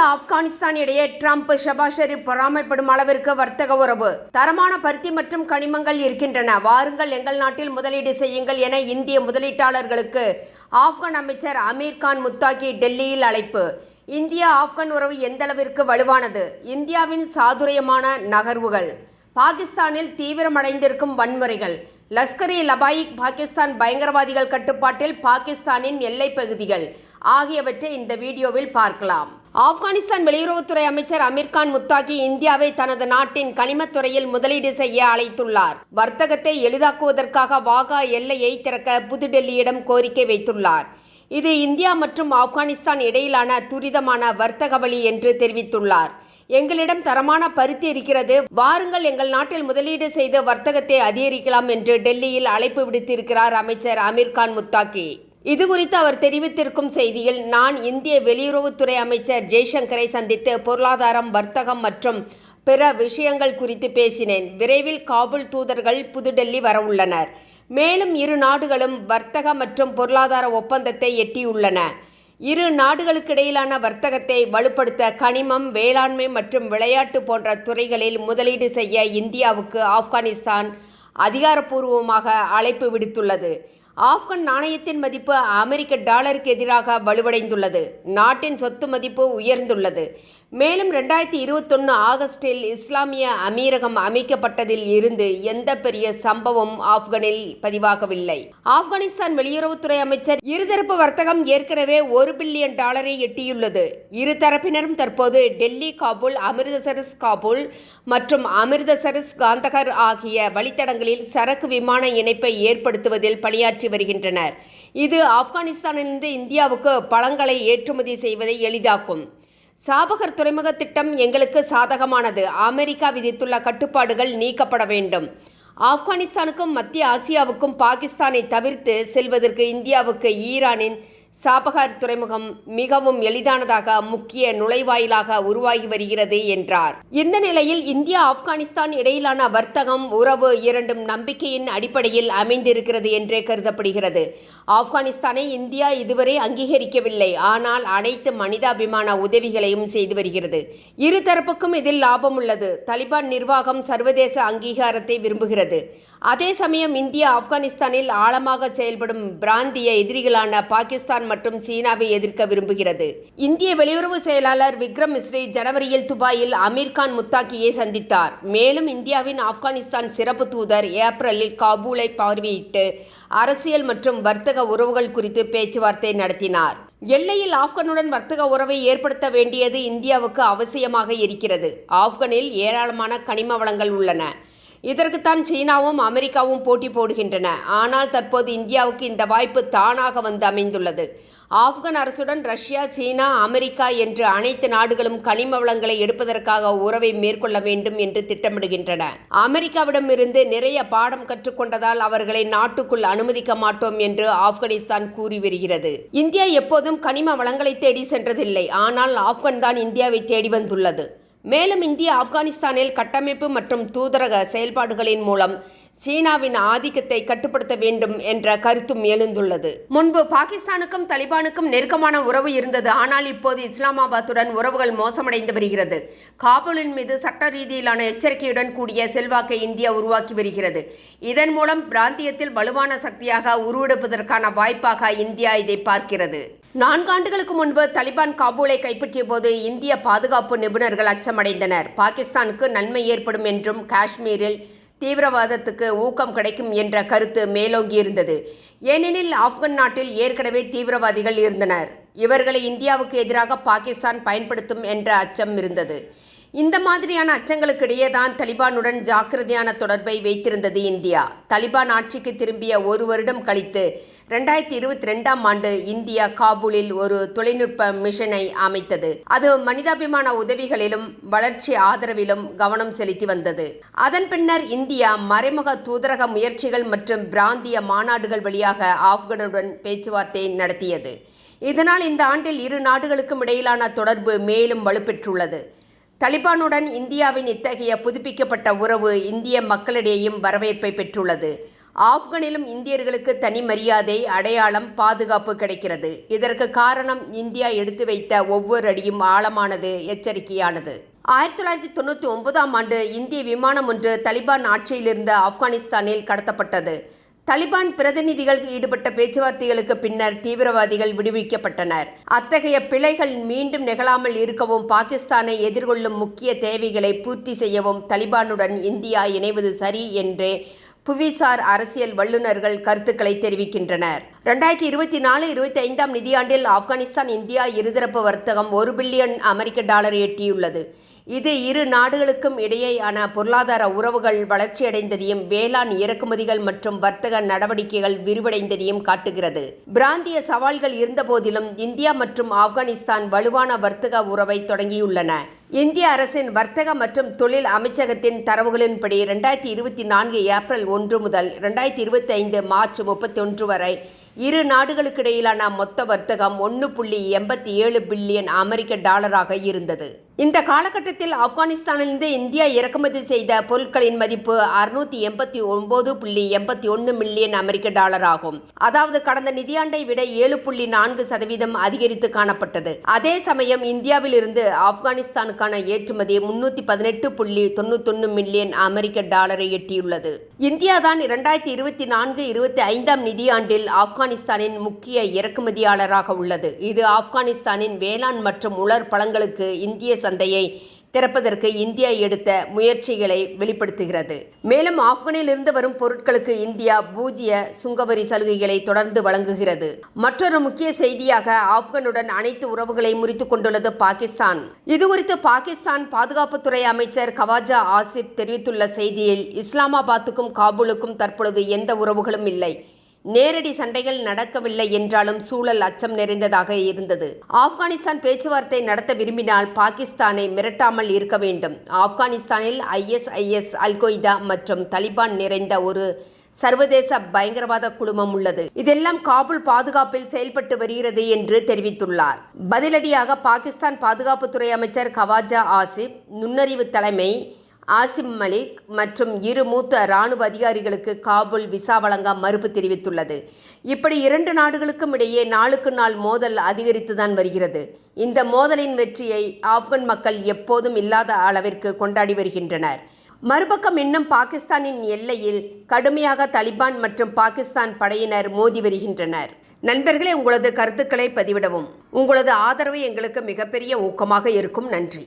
India Afghanistan இடையே Trump Shabaz Sharif பொறாமைப்படும் அளவிற்கு வர்த்தக உறவு, தரமான பருத்தி மற்றும் கனிமங்கள் இருக்கின்றன, வாருங்கள் எங்கள் நாட்டில் முதலீடு செய்யுங்கள் என இந்திய முதலீட்டாளர்களுக்கு ஆப்கான் அமைச்சர் அமீர் கான் முத்தாகி டெல்லியில் அழைப்பு. இந்தியா ஆப்கான் உறவு எந்தளவிற்கு வலுவானது? இந்தியாவின் சாதுரியமான நகர்வுகள், பாகிஸ்தானில் தீவிரமடைந்திருக்கும் வன்முறைகள், லஷ்கர்-இ-லபாயிக் பாகிஸ்தான் பயங்கரவாதிகள் கட்டுப்பாட்டில் பாகிஸ்தானின் எல்லைப் பகுதிகள் ஆகியவற்றை இந்த வீடியோவில் பார்க்கலாம். ஆப்கானிஸ்தான் வெளியுறவுத்துறை அமைச்சர் அமீர் கான் முத்தாகி இந்தியாவை தனது நாட்டின் கனிமத்துறையில் முதலீடு செய்ய அழைத்துள்ளார். வர்த்தகத்தை எளிதாக்குவதற்காக வாகா எல்லையை திறக்க புதுடெல்லியிடம் கோரிக்கை வைத்துள்ளார். இது இந்தியா மற்றும் ஆப்கானிஸ்தான் இடையிலான துரிதமான வர்த்தக வழி என்று தெரிவித்துள்ளார். எங்களிடம் தரமான பருத்தி இருக்கிறது, வாருங்கள் எங்கள் நாட்டில் முதலீடு செய்து வர்த்தகத்தை அதிகரிக்கலாம் என்று டெல்லியில் அழைப்பு விடுத்திருக்கிறார் அமைச்சர் அமீர் கான் முத்தாகி. இதுகுறித்து அவர் தெரிவித்திருக்கும் செய்தியில், நான் இந்திய வெளியுறவுத்துறை அமைச்சர் ஜெய்சங்கரை சந்தித்து பொருளாதாரம், வர்த்தகம் மற்றும் பிற விஷயங்கள் குறித்து பேசினேன். விரைவில் காபூல் தூதர்கள் புதுடெல்லி வரவுள்ளனர். மேலும் இரு நாடுகளும் வர்த்தக மற்றும் பொருளாதார ஒப்பந்தத்தை எட்டியுள்ளன. இரு நாடுகளுக்கிடையிலான வர்த்தகத்தை வலுப்படுத்த கனிமம், வேளாண்மை மற்றும் விளையாட்டு போன்ற துறைகளில் முதலீடு செய்ய இந்தியாவுக்கு ஆப்கானிஸ்தான் அதிகாரப்பூர்வமாக அழைப்பு விடுத்துள்ளது. ஆப்கான் நாணயத்தின் மதிப்பு அமெரிக்க டாலருக்கு எதிராக வலுவடைந்துள்ளது. நாட்டின் சொத்து மதிப்பு உயர்ந்துள்ளது. மேலும் 2021 ஆகஸ்டில் இஸ்லாமிய அமீரகம் அமைக்கப்பட்டதில் இருந்து எந்த பெரிய சம்பவம் ஆப்கானில் பதிவாகவில்லை. ஆப்கானிஸ்தான் வெளியுறவுத்துறை அமைச்சர், இருதரப்பு வர்த்தகம் ஏற்கனவே $1 பில்லியன் எட்டியுள்ளது. இரு தரப்பினரும் தற்போது டெல்லி காபூல், அமிர்தசரஸ் காபூல் மற்றும் அமிர்தசரஸ் காந்தகர் ஆகிய வழித்தடங்களில் சரக்கு விமான இணைப்பை ஏற்படுத்துவதில் பணியாற்றி வருகின்றனர். இது ஆப்கானிஸ்தானிலிருந்து இந்தியாவுக்கு பழங்களை ஏற்றுமதி செய்வதை எளிதாக்கும். சாபகர் துறைமுக திட்டம் எங்களுக்கு சாதகமானது. அமெரிக்கா விதித்துள்ள கட்டுப்பாடுகள் நீக்கப்பட வேண்டும். ஆப்கானிஸ்தானுக்கும் மத்திய ஆசியாவுக்கும் பாகிஸ்தானை தவிர்த்து செல்வதற்கு இந்தியாவுக்கு ஈரானின் சாபகார் துறைமுகம் மிகவும் எளிதானதாக முக்கிய நுழைவாயிலாக உருவாகி வருகிறது என்றார். இந்த நிலையில் இந்தியா ஆப்கானிஸ்தான் இடையிலான வர்த்தகம் உறவு இரண்டும் நம்பிக்கையின் அடிப்படையில் அமைந்திருக்கிறது என்றே கருதப்படுகிறது. ஆப்கானிஸ்தானை இந்தியா இதுவரை அங்கீகரிக்கவில்லை. ஆனால் அனைத்து மனிதாபிமான உதவிகளையும் செய்து வருகிறது. இரு தரப்புக்கும் இதில் லாபம் உள்ளது. தலிபான் நிர்வாகம் சர்வதேச அங்கீகாரத்தை விரும்புகிறது. அதே சமயம் இந்தியா ஆப்கானிஸ்தானில் ஆழமாக செயல்படும் பிராந்திய எதிரிகளான பாகிஸ்தான் மற்றும் சீனாவை எதிர்க்க விரும்புகிறது. இந்திய வெளியுறவு செயலாளர் விக்ரம் மிஸ்ரி ஜனவரியில் துபாயில் அமீர் கான் முத்தாகியை சந்தித்தார். மேலும் இந்தியாவின் ஆப்கானிஸ்தான் சிறப்பு தூதர் ஏப்ரலில் காபூலை பார்வையிட்டு அரசியல் மற்றும் வர்த்தக உறவுகள் குறித்து பேச்சுவார்த்தை நடத்தினார். எல்லையில் ஆப்கானுடன் வர்த்தக உறவை ஏற்படுத்த வேண்டியது இந்தியாவுக்கு அவசியமாக இருக்கிறது. ஆப்கானில் ஏராளமான கனிம வளங்கள் உள்ளன. இதற்குத்தான் சீனாவும் அமெரிக்காவும் போட்டி போடுகின்றன. ஆனால் தற்போது இந்தியாவுக்கு இந்த வாய்ப்பு தானாக வந்து அமைந்துள்ளது. ஆப்கான் அரசுடன் ரஷ்யா, சீனா, அமெரிக்கா என்று அனைத்து நாடுகளும் கனிம வளங்களை எடுப்பதற்காக உறவை மேற்கொள்ள வேண்டும் என்று திட்டமிடுகின்றன. அமெரிக்காவிடமிருந்து நிறைய பாடம் கற்றுக்கொண்டதால் அவர்களை நாட்டுக்குள் அனுமதிக்க மாட்டோம் என்று ஆப்கானிஸ்தான் கூறி வருகிறது. இந்தியா எப்போதும் கனிம வளங்களை தேடி சென்றதில்லை. ஆனால் ஆப்கான் தான் இந்தியாவை தேடி வந்துள்ளது. மேலும் இந்தியா ஆப்கானிஸ்தானில் கட்டமைப்பு மற்றும் தூதரக செயல்பாடுகளின் மூலம் சீனாவின் ஆதிக்கத்தை கட்டுப்படுத்த வேண்டும் என்ற கருத்தும் எழுந்துள்ளது. முன்பு பாகிஸ்தானுக்கும் தலிபானுக்கும் நெருக்கமான உறவு இருந்தது. ஆனால் இப்போது இஸ்லாமாபாத்துடன் உறவுகள் மோசமடைந்து வருகிறது. காபூலின் மீது சட்ட ரீதியிலான எச்சரிக்கையுடன் கூடிய செல்வாக்கை இந்தியா உருவாக்கி வருகிறது. இதன் மூலம் பிராந்தியத்தில் வலுவான சக்தியாக உருவெடுப்பதற்கான வாய்ப்பாக இந்தியா இதை பார்க்கிறது. 4 ஆண்டுகளுக்கு முன்பு தலிபான் காபூலை கைப்பற்றிய போது இந்திய பாதுகாப்பு நிபுணர்கள் அச்சமடைந்தனர். பாகிஸ்தானுக்கு நன்மை ஏற்படும் என்றும் காஷ்மீரில் தீவிரவாதத்துக்கு ஊக்கம் கிடைக்கும் என்ற கருத்து மேலோங்கியிருந்தது. ஏனெனில் ஆப்கான் நாட்டில் ஏற்கனவே தீவிரவாதிகள் இருந்தனர். இவர்களை இந்தியாவுக்கு எதிராக பாகிஸ்தான் பயன்படுத்தும் என்ற அச்சம் இருந்தது. இந்த மாதிரியான அச்சங்களுக்கிடையே தான் தலிபானுடன் ஜாக்கிரதையான தொடர்பை வைத்திருந்தது இந்தியா. தலிபான் ஆட்சிக்கு திரும்பிய 1 வருடம் கழித்து 2022ஆம் ஆண்டு இந்தியா காபூலில் ஒரு தொழில்நுட்ப மிஷனை அமைத்தது. அது மனிதாபிமான உதவிகளிலும் வளர்ச்சி ஆதரவிலும் கவனம் செலுத்தி வந்தது. அதன் பின்னர் இந்தியா மறைமுக தூதரக முயற்சிகள் மற்றும் பிராந்திய மாநாடுகள் வழியாக ஆப்கானுடன் பேச்சுவார்த்தை நடத்தியது. இதனால் இந்த ஆண்டில் இரு நாடுகளுக்கும் இடையிலான தொடர்பு மேலும் வலுப்பெற்றுள்ளது. தலிபானுடன் இந்தியாவின் இத்தகைய புதுப்பிக்கப்பட்ட உறவு இந்திய மக்களிடையேயும் வரவேற்பை பெற்றுள்ளது. ஆப்கானிலும் இந்தியர்களுக்கு தனி மரியாதை, அடையாளம், பாதுகாப்பு கிடைக்கிறது. இதற்கு காரணம் இந்தியா எடுத்து வைத்த ஒவ்வொரு அடியும் ஆழமானது, எச்சரிக்கையானது. 1999ஆம் ஆண்டு இந்திய விமானம் ஒன்று தலிபான் ஆட்சியிலிருந்த ஆப்கானிஸ்தானில் கடத்தப்பட்டது. தலிபான் பிரதிநிதிகள் ஈடுபட்ட பேச்சுவார்த்தைகளுக்கு பின்னர் தீவிரவாதிகள் விடுவிக்கப்பட்டனர். அத்தகைய பிழைகள் மீண்டும் நிகழாமல் இருக்கவும், பாகிஸ்தானை எதிர்கொள்ளும் முக்கிய தேவைகளை பூர்த்தி செய்யவும் தலிபானுடன் இந்தியா இணைவது சரி என்று புவிசார் அரசியல் வல்லுநர்கள் கருத்துக்களை தெரிவிக்கின்றனர். 2024-25ஆம் நிதியாண்டில் ஆப்கானிஸ்தான் இந்தியா இருதரப்பு வர்த்தகம் $1 பில்லியன் எட்டியுள்ளது. இது இரு நாடுகளுக்கும் இடையேயான பொருளாதார உறவுகள் வளர்ச்சியடைந்ததையும், வேளாண் இறக்குமதிகள் மற்றும் வர்த்தக நடவடிக்கைகள் விரிவடைந்ததையும் காட்டுகிறது. பிராந்திய சவால்கள் இருந்தபோதிலும் இந்தியா மற்றும் ஆப்கானிஸ்தான் வலுவான வர்த்தக உறவை தொடங்கியுள்ளன. இந்திய அரசின் வர்த்தக மற்றும் தொழில் அமைச்சகத்தின் தரவுகளின்படி 2024 ஏப்ரல் 1 முதல் 2025 மார்ச் 31 வரை இரு நாடுகளுக்கிடையிலான மொத்த வர்த்தகம் $1.87 பில்லியன் இருந்தது. இந்த காலகட்டத்தில் ஆப்கானிஸ்தானிலிருந்து இந்தியா இறக்குமதி செய்த பொருட்களின் மதிப்பு $689.81 மில்லியன் ஆகும். அதாவது கடந்த நிதியாண்டை விட 7.4% அதிகரித்து காணப்பட்டது. அதே சமயம் இந்தியாவில் இருந்து ஆப்கானிஸ்தானுக்கான ஏற்றுமதி $318.91 மில்லியன் எட்டியுள்ளது. இந்தியாதான் 2024-25ஆம் நிதியாண்டில் ஆப்கானிஸ்தானின் முக்கிய இறக்குமதியாளராக உள்ளது. இது ஆப்கானிஸ்தானின் வேளாண் மற்றும் உலர் பழங்களுக்கு இந்திய சந்தையை திறப்பதற்கு இந்தியா எடுத்த முயற்சிகளை வெளிப்படுத்துகிறது. மேலும் ஆப்கானில் இருந்து வரும் பொருட்களுக்கு இந்தியா 0 சுங்கவரி சலுகைகளை தொடர்ந்து வழங்குகிறது. மற்றொரு முக்கிய செய்தியாக, ஆப்கானுடன் அனைத்து உறவுகளை முறித்துக் கொண்டுள்ளது பாகிஸ்தான். இதுகுறித்து பாகிஸ்தான் பாதுகாப்புத்துறை அமைச்சர் கவாஜா ஆசிப் தெரிவித்துள்ள செய்தியில், இஸ்லாமாபாத்துக்கும் காபூலுக்கும் தற்பொழுது எந்த உறவுகளும் இல்லை. நேரடி சண்டைகள் நடக்கவில்லை என்றாலும் சூழல் அச்சம் நிறைந்ததாக இருந்தது. ஆப்கானிஸ்தான் பேச்சுவார்த்தை நடத்த விரும்பினால் பாகிஸ்தானை மிரட்டாமல் இருக்க வேண்டும். ஆப்கானிஸ்தானில் ISIS, அல்-கொய்தா மற்றும் தலிபான் நிறைந்த ஒரு சர்வதேச பயங்கரவாத குழுமம் உள்ளது. இதெல்லாம் காபூல் பாதுகாப்பில் செயல்பட்டு வருகிறது என்று தெரிவித்துள்ளார். பதிலடியாக பாகிஸ்தான் பாதுகாப்புத்துறை அமைச்சர் கவாஜா ஆசிப், நுண்ணறிவு தலைமை ஆசிம் மலிக் மற்றும் இரு மூத்த இராணுவ அதிகாரிகளுக்கு காபூல் விசா வழங்க மறுப்பு தெரிவித்துள்ளது. இப்படி இரண்டு நாடுகளுக்கும் இடையே நாளுக்கு நாள் மோதல் அதிகரித்துதான் வருகிறது. இந்த மோதலின் வெற்றியை ஆப்கான் மக்கள் எப்போதும் இல்லாத அளவிற்கு கொண்டாடி வருகின்றனர். மறுபக்கம் இன்னும் பாகிஸ்தானின் எல்லையில் கடுமையாக தலிபான் மற்றும் பாகிஸ்தான் படையினர் மோதி வருகின்றனர். நண்பர்களே, உங்களது கருத்துக்களை பதிவிடவும். உங்களது ஆதரவு எங்களுக்கு மிகப்பெரிய ஊக்கமாக இருக்கும். நன்றி.